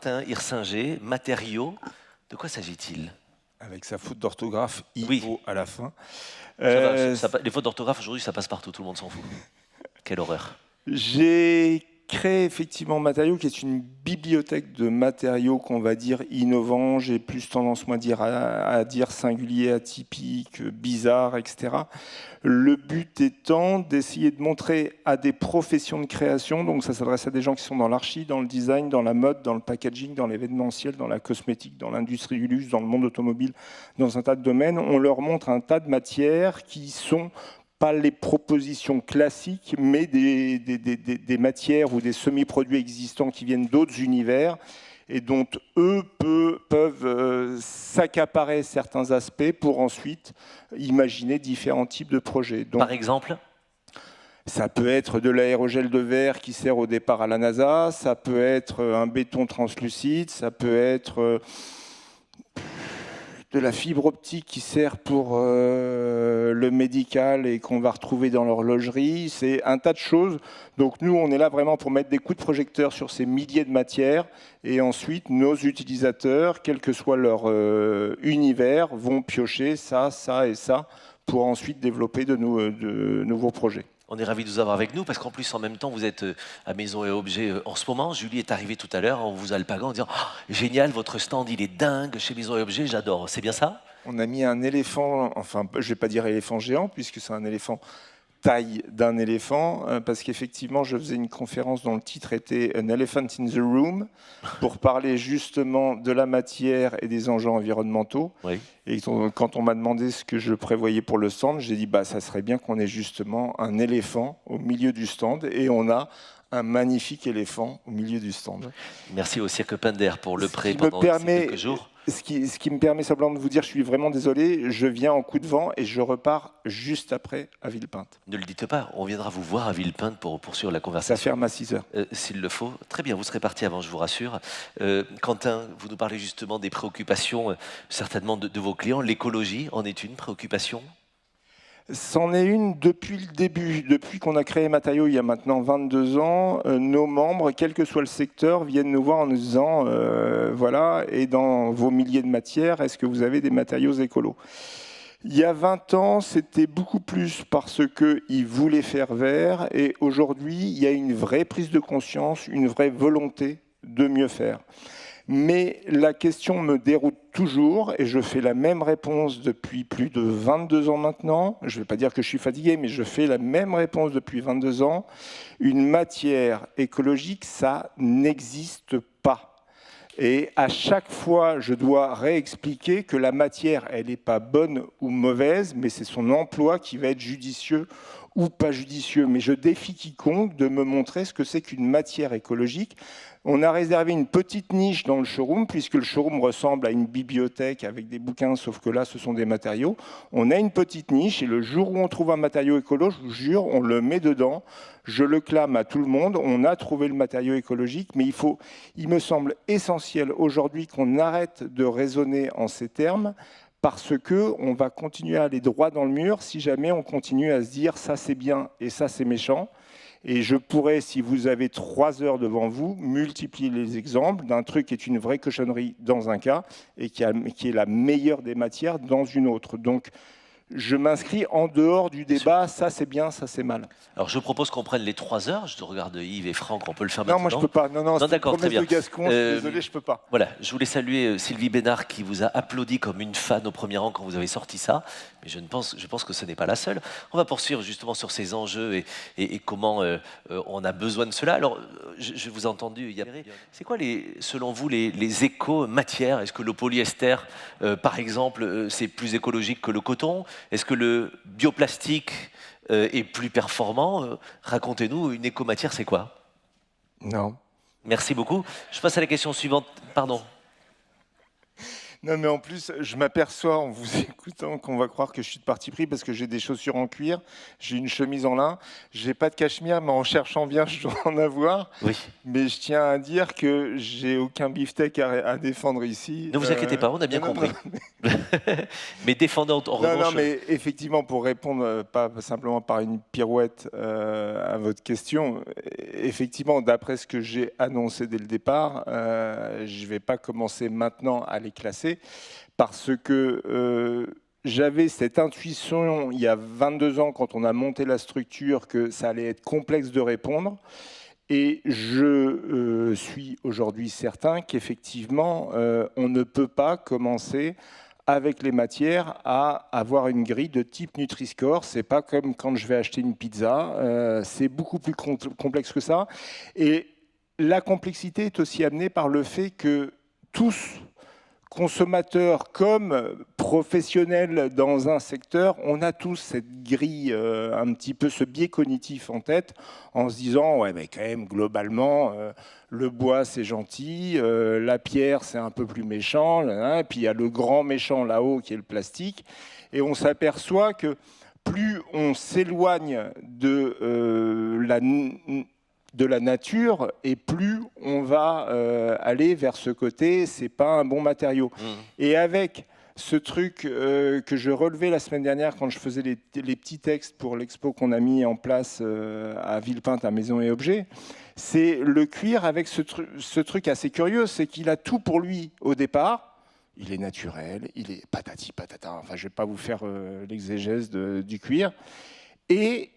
Quentin Hirsinger, matériaux. De quoi s'agit-il? Avec sa faute d'orthographe IO Oui. à la fin. Les fautes d'orthographe aujourd'hui, ça passe partout, tout le monde s'en fout. Quelle horreur. J'ai créé effectivement Matériaux, qui est une bibliothèque de matériaux qu'on va dire innovants. J'ai plus tendance moi à dire singulier, atypique, bizarre, etc. Le but étant d'essayer de montrer à des professions de création, donc ça s'adresse à des gens qui sont dans l'archi, dans le design, dans la mode, dans le packaging, dans l'événementiel, dans la cosmétique, dans l'industrie du luxe, dans le monde automobile, dans un tas de domaines. On leur montre un tas de matières qui sont pas les propositions classiques, mais des matières ou des semi-produits existants qui viennent d'autres univers et dont eux peuvent s'accaparer certains aspects pour ensuite imaginer différents types de projets. Donc, par exemple? Ça peut être de l'aérogel de verre qui sert au départ à la NASA, ça peut être un béton translucide, ça peut être de la fibre optique qui sert pour le médical et qu'on va retrouver dans l'horlogerie. C'est un tas de choses. Donc nous, on est là vraiment pour mettre des coups de projecteur sur ces milliers de matières. Et ensuite, nos utilisateurs, quel que soit leur univers, vont piocher ça, ça et ça pour ensuite développer de nouveaux projets. On est ravis de vous avoir avec nous parce qu'en plus, en même temps, vous êtes à Maison et Objets en ce moment. Julie est arrivée tout à l'heure en vous alpaguant en disant oh, « Génial, votre stand, il est dingue chez Maison et Objets, j'adore. » C'est bien ça? On a mis un éléphant, enfin, je ne vais pas dire éléphant géant, puisque c'est un éléphant taille d'un éléphant, parce qu'effectivement, je faisais une conférence dont le titre était An Elephant in the Room, pour parler justement de la matière et des enjeux environnementaux. Oui. Et quand on m'a demandé ce que je prévoyais pour le stand, j'ai dit bah, ça serait bien qu'on ait justement un éléphant au milieu du stand, et on a un magnifique éléphant au milieu du stand. Merci au Cirque Pinder pour le prêt pendant ces quelques jours. Ce qui me permet simplement de vous dire, je suis vraiment désolé, je viens en coup de vent et je repars juste après à Villepinte. Ne le dites pas, on viendra vous voir à Villepinte pour poursuivre la conversation. Ça ferme à 6 heures. S'il le faut. Très bien, vous serez parti avant, je vous rassure. Quentin, vous nous parlez justement des préoccupations, certainement de vos clients. L'écologie en est une préoccupation? C'en est une depuis le début. Depuis qu'on a créé Matériaux il y a maintenant 22 ans, nos membres, quel que soit le secteur, viennent nous voir en nous disant voilà, et dans vos milliers de matières, est-ce que vous avez des matériaux écolos? Il y a 20 ans, c'était beaucoup plus parce qu'ils voulaient faire vert, et aujourd'hui, il y a une vraie prise de conscience, une vraie volonté de mieux faire. Mais la question me déroute toujours, et je fais la même réponse depuis plus de 22 ans maintenant. Je ne vais pas dire que je suis fatigué, mais je fais la même réponse depuis 22 ans. Une matière écologique, ça n'existe pas. Et à chaque fois, je dois réexpliquer que la matière, elle n'est pas bonne ou mauvaise, mais c'est son emploi qui va être judicieux ou pas judicieux. Mais je défie quiconque de me montrer ce que c'est qu'une matière écologique. On a réservé une petite niche dans le showroom, puisque le showroom ressemble à une bibliothèque avec des bouquins, sauf que là, ce sont des matériaux. On a une petite niche, et le jour où on trouve un matériau écolo, je vous jure, on le met dedans. Je le clame à tout le monde. On a trouvé le matériau écologique, mais il me semble essentiel aujourd'hui qu'on arrête de raisonner en ces termes, parce qu'on va continuer à aller droit dans le mur si jamais on continue à se dire ça c'est bien et ça c'est méchant. Et je pourrais, si vous avez 3 heures devant vous, multiplier les exemples d'un truc qui est une vraie cochonnerie dans un cas et qui est la meilleure des matières dans une autre. Donc, je m'inscris en dehors du débat, ça c'est bien, ça c'est mal. Alors je propose qu'on prenne les 3 heures. Je te regarde Yves et Franck, on peut le faire non, maintenant. Non, moi je peux pas. Non, c'est d'accord, très bien. de Gascon, je suis désolé, je peux pas. Voilà, je voulais saluer Sylvie Bénard qui vous a applaudi comme une fan au premier rang quand vous avez sorti ça. Mais je pense que ce n'est pas la seule. On va poursuivre justement sur ces enjeux et comment on a besoin de cela. Alors, je vous ai entendu, c'est quoi selon vous les éco-matières? Est-ce que le polyester, par exemple, c'est plus écologique que le coton? Est-ce que le bioplastique est plus performant? Racontez-nous, une éco-matière, c'est quoi? Non. Merci beaucoup. Je passe à la question suivante. Pardon. Non, mais en plus, je m'aperçois en vous écoutant qu'on va croire que je suis de parti pris parce que j'ai des chaussures en cuir, j'ai une chemise en lin, j'ai pas de cachemire, mais en cherchant bien, je dois en avoir. Oui. Mais je tiens à dire que j'ai aucun beefsteak à défendre ici. Ne vous inquiétez pas, on a bien non, non, compris. Mais défendant en non, revanche. non, mais effectivement, pour répondre pas simplement par une pirouette à votre question, effectivement, d'après ce que j'ai annoncé dès le départ, je ne vais pas commencer maintenant à les classer parce que j'avais cette intuition il y a 22 ans quand on a monté la structure que ça allait être complexe de répondre. Et je suis aujourd'hui certain qu'effectivement, on ne peut pas commencer avec les matières à avoir une grille de type Nutri-Score. C'est pas comme quand je vais acheter une pizza. C'est beaucoup plus complexe que ça. Et la complexité est aussi amenée par le fait que tous, consommateurs comme professionnels dans un secteur, on a tous cette grille, un petit peu ce biais cognitif en tête, en se disant, ouais, mais quand même, globalement, le bois, c'est gentil, la pierre, c'est un peu plus méchant, hein, et puis il y a le grand méchant là-haut qui est le plastique, et on s'aperçoit que plus on s'éloigne de la nature et plus on va aller vers ce côté, c'est pas un bon matériau. Et avec ce truc que je relevais la semaine dernière quand je faisais les petits textes pour l'expo qu'on a mis en place à Villepinte à Maison et Objets, c'est le cuir avec ce truc assez curieux, c'est qu'il a tout pour lui au départ. Il est naturel, il est patati patata, enfin je ne vais pas vous faire l'exégèse du cuir. Et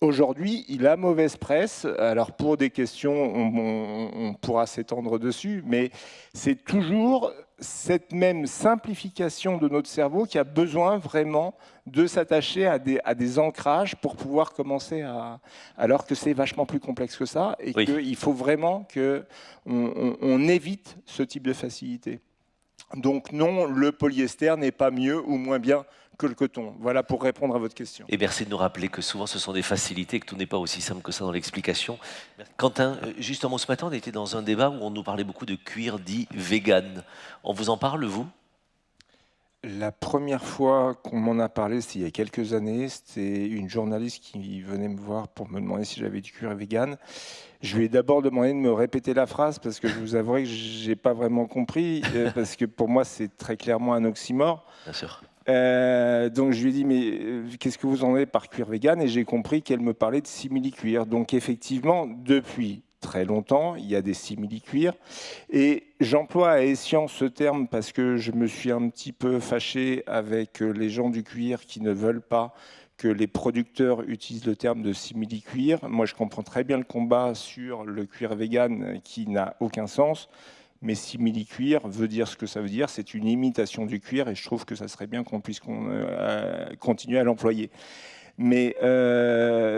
aujourd'hui, il a mauvaise presse. Alors, pour des questions, on pourra s'étendre dessus, mais c'est toujours cette même simplification de notre cerveau qui a besoin vraiment de s'attacher à des ancrages pour pouvoir commencer à... Alors que c'est vachement plus complexe que ça et Oui. qu'il faut vraiment qu'on évite ce type de facilité. Donc non, le polyester n'est pas mieux ou moins bien que le coton. Voilà pour répondre à votre question. Et merci de nous rappeler que souvent ce sont des facilités, que tout n'est pas aussi simple que ça dans l'explication. Quentin, justement ce matin, on était dans un débat où on nous parlait beaucoup de cuir dit vegan. On vous en parle, vous? La première fois qu'on m'en a parlé, c'était il y a quelques années. C'était une journaliste qui venait me voir pour me demander si j'avais du cuir vegan. Je lui ai d'abord demandé de me répéter la phrase parce que je vous avouerai que je n'ai pas vraiment compris, parce que pour moi, c'est très clairement un oxymore. Bien sûr. Donc je lui ai dit, mais qu'est-ce que vous entendez par cuir vegan? Et j'ai compris qu'elle me parlait de simili-cuir. Donc effectivement, depuis très longtemps, il y a des simili-cuirs. Et j'emploie à escient ce terme parce que je me suis un petit peu fâché avec les gens du cuir qui ne veulent pas que les producteurs utilisent le terme de simili-cuir. Moi, je comprends très bien le combat sur le cuir vegan qui n'a aucun sens. Mais simili-cuir veut dire ce que ça veut dire, c'est une imitation du cuir et je trouve que ça serait bien qu'on puisse continuer à l'employer. Mais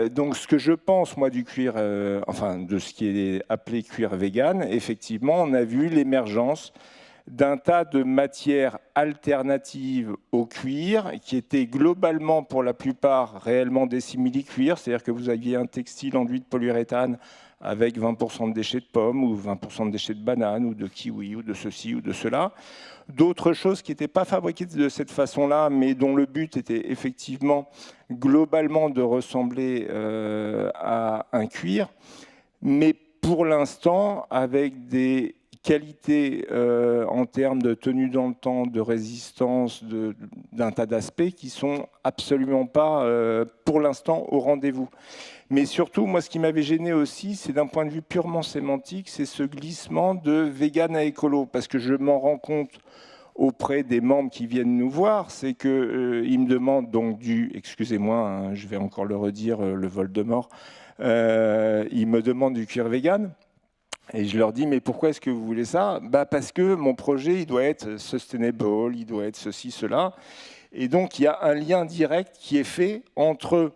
donc ce que je pense moi du cuir, enfin de ce qui est appelé cuir vegan, effectivement on a vu l'émergence d'un tas de matières alternatives au cuir qui étaient globalement pour la plupart réellement des simili-cuirs, c'est-à-dire que vous aviez un textile enduit de polyuréthane avec 20% de déchets de pommes ou 20% de déchets de bananes ou de kiwi ou de ceci ou de cela. D'autres choses qui n'étaient pas fabriquées de cette façon-là, mais dont le but était effectivement globalement de ressembler à un cuir, mais pour l'instant avec des qualités en termes de tenue dans le temps, de résistance, d'un tas d'aspects qui sont absolument pas, pour l'instant, au rendez-vous. Mais surtout, moi, ce qui m'avait gêné aussi, c'est d'un point de vue purement sémantique, c'est ce glissement de vegan à écolo, parce que je m'en rends compte auprès des membres qui viennent nous voir, c'est qu'ils me demandent donc excusez-moi, hein, je vais encore le redire, le Voldemort, ils me demandent du cuir vegan. Et je leur dis, mais pourquoi est-ce que vous voulez ça? Parce que mon projet, il doit être sustainable, il doit être ceci, cela. Et donc, il y a un lien direct qui est fait entre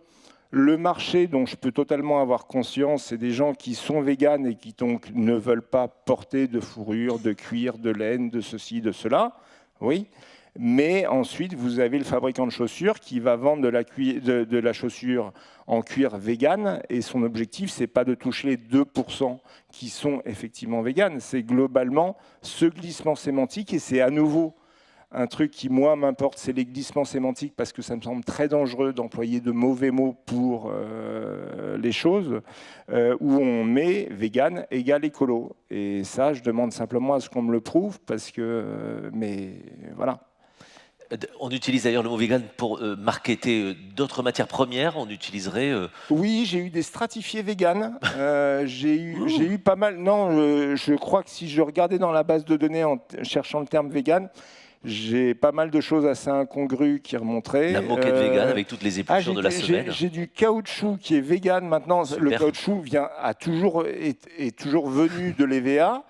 le marché, dont je peux totalement avoir conscience, c'est des gens qui sont véganes et qui donc ne veulent pas porter de fourrure, de cuir, de laine, de ceci, de cela. Oui. Mais ensuite, vous avez le fabricant de chaussures qui va vendre de la chaussure en cuir vegan. Et son objectif, ce n'est pas de toucher les 2% qui sont effectivement véganes. C'est globalement ce glissement sémantique. Et c'est à nouveau un truc qui, moi, m'importe, c'est les glissements sémantiques parce que ça me semble très dangereux d'employer de mauvais mots pour les choses, où on met vegan égale écolo. Et ça, je demande simplement à ce qu'on me le prouve parce que... mais voilà. On utilise d'ailleurs le mot vegan pour marketer d'autres matières premières. On utiliserait... Oui, j'ai eu des stratifiés vegan. J'ai eu pas mal... Non, je crois que si je regardais dans la base de données en cherchant le terme vegan, j'ai pas mal de choses assez incongrues qui remonteraient. La moquette vegan avec toutes les épluchures de la semaine. J'ai du caoutchouc qui est vegan maintenant. Super. Le caoutchouc est toujours venu de l'EVA.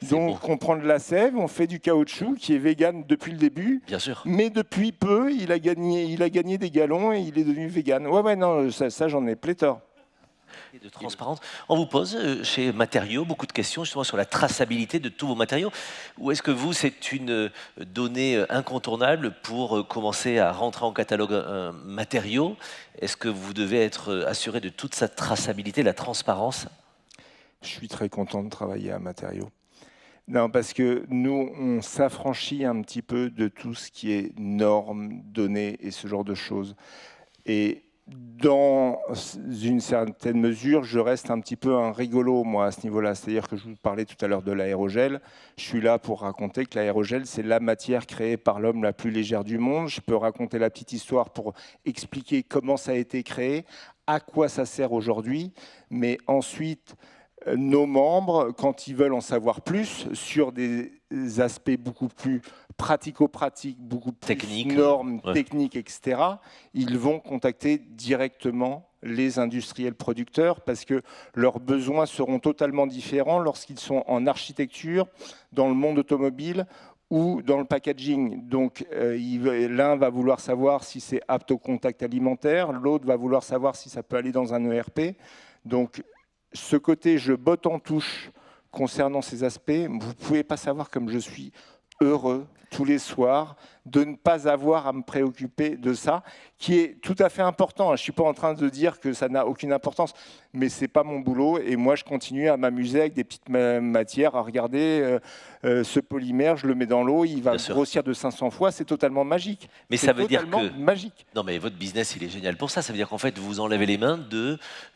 Donc on prend de la sève, on fait du caoutchouc qui est vegan depuis le début. Bien sûr. Mais depuis peu, il a gagné des galons et il est devenu vegan. Ouais, non, ça j'en ai pléthore. De transparence. On vous pose chez Matériaux beaucoup de questions justement sur la traçabilité de tous vos matériaux. Ou est-ce que vous, c'est une donnée incontournable pour commencer à rentrer en catalogue matériaux? Est-ce que vous devez être assuré de toute sa traçabilité, la transparence? Je suis très content de travailler à Matériaux. Non, parce que nous, on s'affranchit un petit peu de tout ce qui est normes, données et ce genre de choses. Et dans une certaine mesure, je reste un petit peu un rigolo, moi, à ce niveau-là. C'est-à-dire que je vous parlais tout à l'heure de l'aérogel. Je suis là pour raconter que l'aérogel, c'est la matière créée par l'homme la plus légère du monde. Je peux raconter la petite histoire pour expliquer comment ça a été créé, à quoi ça sert aujourd'hui. Mais ensuite, nos membres, quand ils veulent en savoir plus sur des aspects beaucoup plus pratico-pratiques, beaucoup plus techniques, normes, techniques, etc., ils vont contacter directement les industriels producteurs parce que leurs besoins seront totalement différents lorsqu'ils sont en architecture, dans le monde automobile ou dans le packaging. Donc l'un va vouloir savoir si c'est apte au contact alimentaire, l'autre va vouloir savoir si ça peut aller dans un ERP. Donc ce côté je botte en touche concernant ces aspects, vous ne pouvez pas savoir comme je suis heureux tous les soirs de ne pas avoir à me préoccuper de ça, qui est tout à fait important. Je ne suis pas en train de dire que ça n'a aucune importance, mais ce n'est pas mon boulot. Et moi, je continue à m'amuser avec des petites matières, à regarder ce polymère, je le mets dans l'eau, il va grossir de 500 fois, c'est totalement magique. Mais ça veut dire que... magique. Non, mais votre business, il est génial pour ça. Ça veut dire qu'en fait, vous enlevez les mains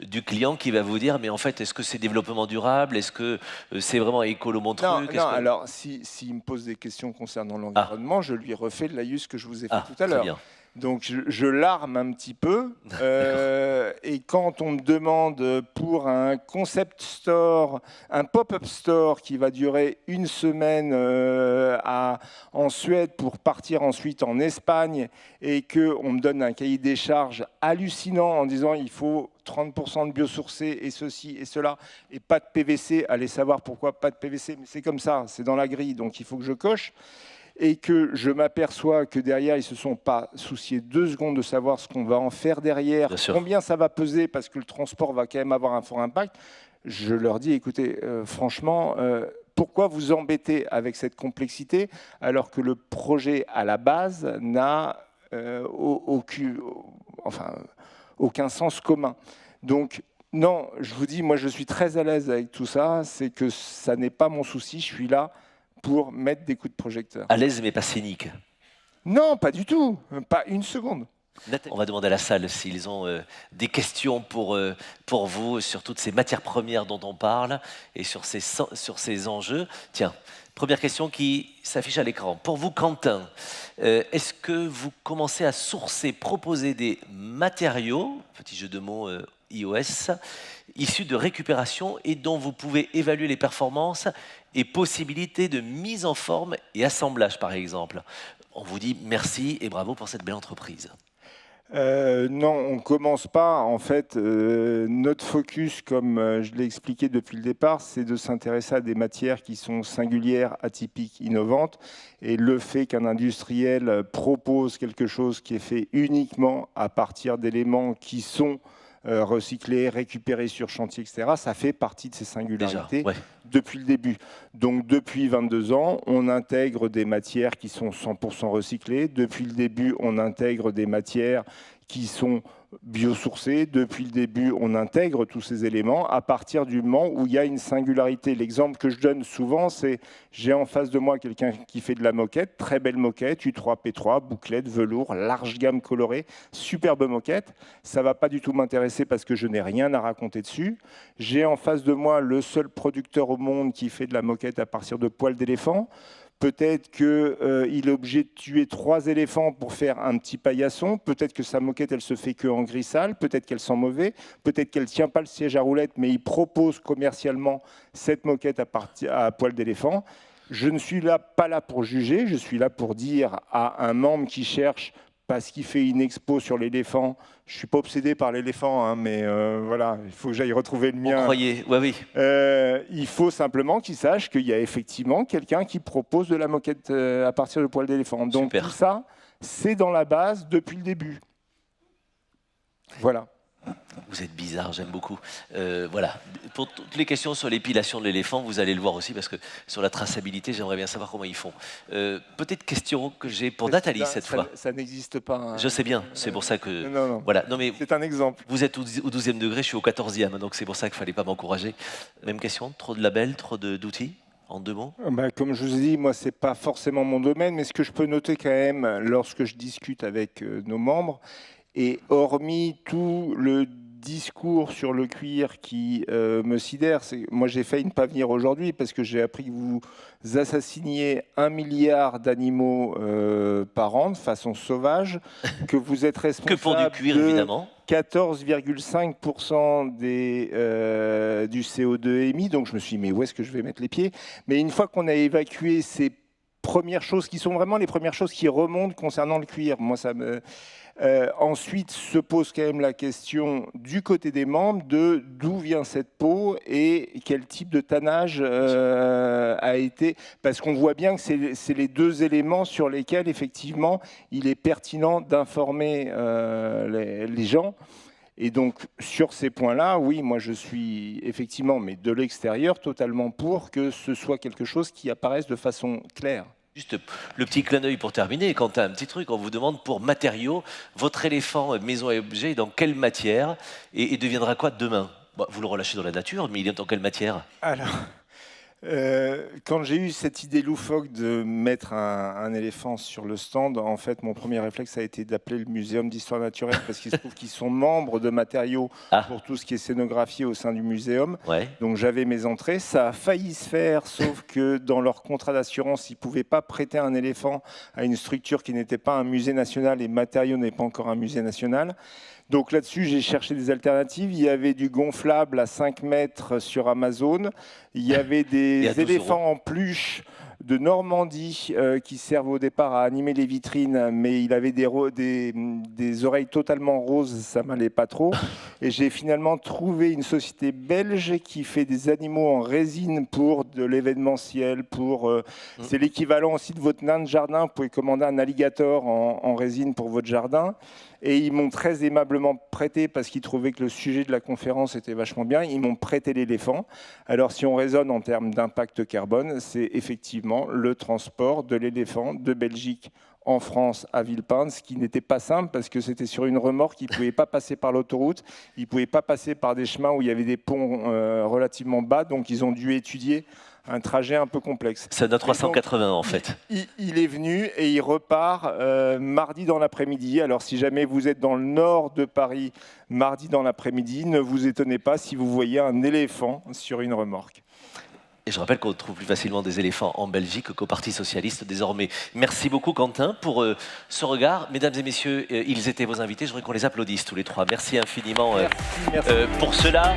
du client qui va vous dire, mais en fait, est-ce que c'est développement durable? Est-ce que c'est vraiment écolo mon truc? Non, alors, s'il me pose des questions concernant l'environnement, je lui refais le laïus que je vous ai fait tout à l'heure. Donc je larme un petit peu et quand on me demande pour un concept store, un pop-up store qui va durer une semaine en Suède pour partir ensuite en Espagne et qu'on me donne un cahier des charges hallucinant en disant il faut 30% de biosourcé et ceci et cela et pas de PVC, allez savoir pourquoi pas de PVC, mais c'est comme ça, c'est dans la grille donc il faut que je coche. Et que je m'aperçois que derrière, ils ne se sont pas souciés 2 secondes de savoir ce qu'on va en faire derrière, combien ça va peser, parce que le transport va quand même avoir un fort impact, je leur dis, écoutez, franchement, pourquoi vous embêter avec cette complexité alors que le projet à la base n'a aucun sens commun. Donc, non, je vous dis, moi je suis très à l'aise avec tout ça, c'est que ça n'est pas mon souci, je suis là pour mettre des coups de projecteur. À l'aise mais pas cynique. Non, pas du tout, pas une seconde. On va demander à la salle s'ils ont des questions pour vous sur toutes ces matières premières dont on parle et sur ces enjeux. Tiens, première question qui s'affiche à l'écran. Pour vous, Quentin, est-ce que vous commencez à proposer des matériaux, petit jeu de mots iOS, issus de récupération et dont vous pouvez évaluer les performances et possibilités de mise en forme et assemblage, par exemple? On vous dit merci et bravo pour cette belle entreprise. Non, on ne commence pas. En fait, notre focus, comme je l'ai expliqué depuis le départ, c'est de s'intéresser à des matières qui sont singulières, atypiques, innovantes. Et le fait qu'un industriel propose quelque chose qui est fait uniquement à partir d'éléments qui sont recyclés, récupérés sur chantier, etc. Ça fait partie de ces singularités Déjà, ouais. depuis le début. Donc depuis 22 ans, on intègre des matières qui sont 100% recyclées. Depuis le début, on intègre des matières qui sont biosourcées. Depuis le début, on intègre tous ces éléments à partir du moment où il y a une singularité. L'exemple que je donne souvent, c'est j'ai en face de moi quelqu'un qui fait de la moquette, très belle moquette, U3P3, bouclette, velours, large gamme colorée, superbe moquette. Ça ne va pas du tout m'intéresser parce que je n'ai rien à raconter dessus. J'ai en face de moi le seul producteur au monde qui fait de la moquette à partir de poils d'éléphant. Peut-être qu'il est obligé de tuer 3 éléphants pour faire un petit paillasson. Peut-être que sa moquette, elle se fait qu'en gris sale. Peut-être qu'elle sent mauvais. Peut-être qu'elle ne tient pas le siège à roulette, mais il propose commercialement cette moquette à poil d'éléphant. Je ne suis pas là pour juger. Je suis là pour dire à un membre qui cherche, parce qu'il fait une expo sur l'éléphant. Je ne suis pas obsédé par l'éléphant, hein, mais voilà, il faut que j'aille retrouver le mien. Vous croyez, oui. Il faut simplement qu'il sache qu'il y a effectivement quelqu'un qui propose de la moquette à partir de poils d'éléphant. Donc Super. tout ça, c'est dans la base depuis le début. Voilà. Vous êtes bizarre, j'aime beaucoup. Voilà. Pour toutes les questions sur l'épilation de l'éléphant, vous allez le voir aussi, parce que sur la traçabilité, j'aimerais bien savoir comment ils font. Peut-être question que j'ai pour Nathalie cette fois. Ça n'existe pas. Hein. Je sais bien, c'est pour ça que... Non. Voilà. Non, mais c'est un exemple. vous êtes au 12e degré, je suis au 14e, donc c'est pour ça qu'il ne fallait pas m'encourager. Même question, trop de labels, trop d'outils, en 2 mots? Comme je vous ai dit, moi, ce n'est pas forcément mon domaine, mais ce que je peux noter quand même, lorsque je discute avec nos membres, et hormis tout le discours sur le cuir qui me sidère, moi j'ai failli ne pas venir aujourd'hui parce que j'ai appris que vous assassiniez 1 milliard d'animaux par an de façon sauvage, que vous êtes responsable que pour du cuir, évidemment. 14,5% du CO2 émis, donc je me suis dit mais où est-ce que je vais mettre les pieds? Mais une fois qu'on a évacué ces premières choses qui sont vraiment les premières choses qui remontent concernant le cuir, moi ça me... ensuite se pose quand même la question du côté des membres de d'où vient cette peau et quel type de tannage a été, parce qu'on voit bien que c'est les 2 éléments sur lesquels effectivement il est pertinent d'informer les gens. Et donc sur ces points-là, oui, moi je suis effectivement, mais de l'extérieur, totalement pour que ce soit quelque chose qui apparaisse de façon claire. Juste le petit clin d'œil pour terminer, quand un petit truc, on vous demande pour matériaux, votre éléphant maison et objet, dans quelle matière et deviendra quoi demain? Vous le relâchez dans la nature, mais il est dans quelle matière? Alors, quand j'ai eu cette idée loufoque de mettre un éléphant sur le stand, en fait, mon premier réflexe a été d'appeler le Muséum d'histoire naturelle parce qu'il se trouve qu'ils sont membres de matériaux pour tout ce qui est scénographie au sein du muséum. Ouais. Donc j'avais mes entrées. Ça a failli se faire, sauf que dans leur contrat d'assurance, ils ne pouvaient pas prêter un éléphant à une structure qui n'était pas un musée national et Matériaux n'est pas encore un musée national. Donc là-dessus, j'ai cherché des alternatives. Il y avait du gonflable à 5 mètres sur Amazon. Il y avait des éléphants en peluche de Normandie qui servent au départ à animer les vitrines, mais il avait des oreilles totalement roses, ça m'allait pas trop. Et j'ai finalement trouvé une société belge qui fait des animaux en résine pour de l'événementiel. C'est l'équivalent aussi de votre nain de jardin. Vous pouvez commander un alligator en résine pour votre jardin. Et ils m'ont très aimablement prêté, parce qu'ils trouvaient que le sujet de la conférence était vachement bien, ils m'ont prêté l'éléphant. Alors si on raisonne en termes d'impact carbone, c'est effectivement le transport de l'éléphant de Belgique en France à Villepinte, ce qui n'était pas simple parce que c'était sur une remorque, il ne pouvait pas passer par l'autoroute, il ne pouvait pas passer par des chemins où il y avait des ponts relativement bas, donc ils ont dû étudier un trajet un peu complexe. C'est un 380 en fait. Il est venu et il repart mardi dans l'après-midi. Alors si jamais vous êtes dans le nord de Paris, mardi dans l'après-midi, ne vous étonnez pas si vous voyez un éléphant sur une remorque. Et je rappelle qu'on trouve plus facilement des éléphants en Belgique qu'au Parti Socialiste désormais. Merci beaucoup Quentin pour ce regard. Mesdames et messieurs, ils étaient vos invités. Je voudrais qu'on les applaudisse tous les 3. Merci infiniment Merci. pour cela.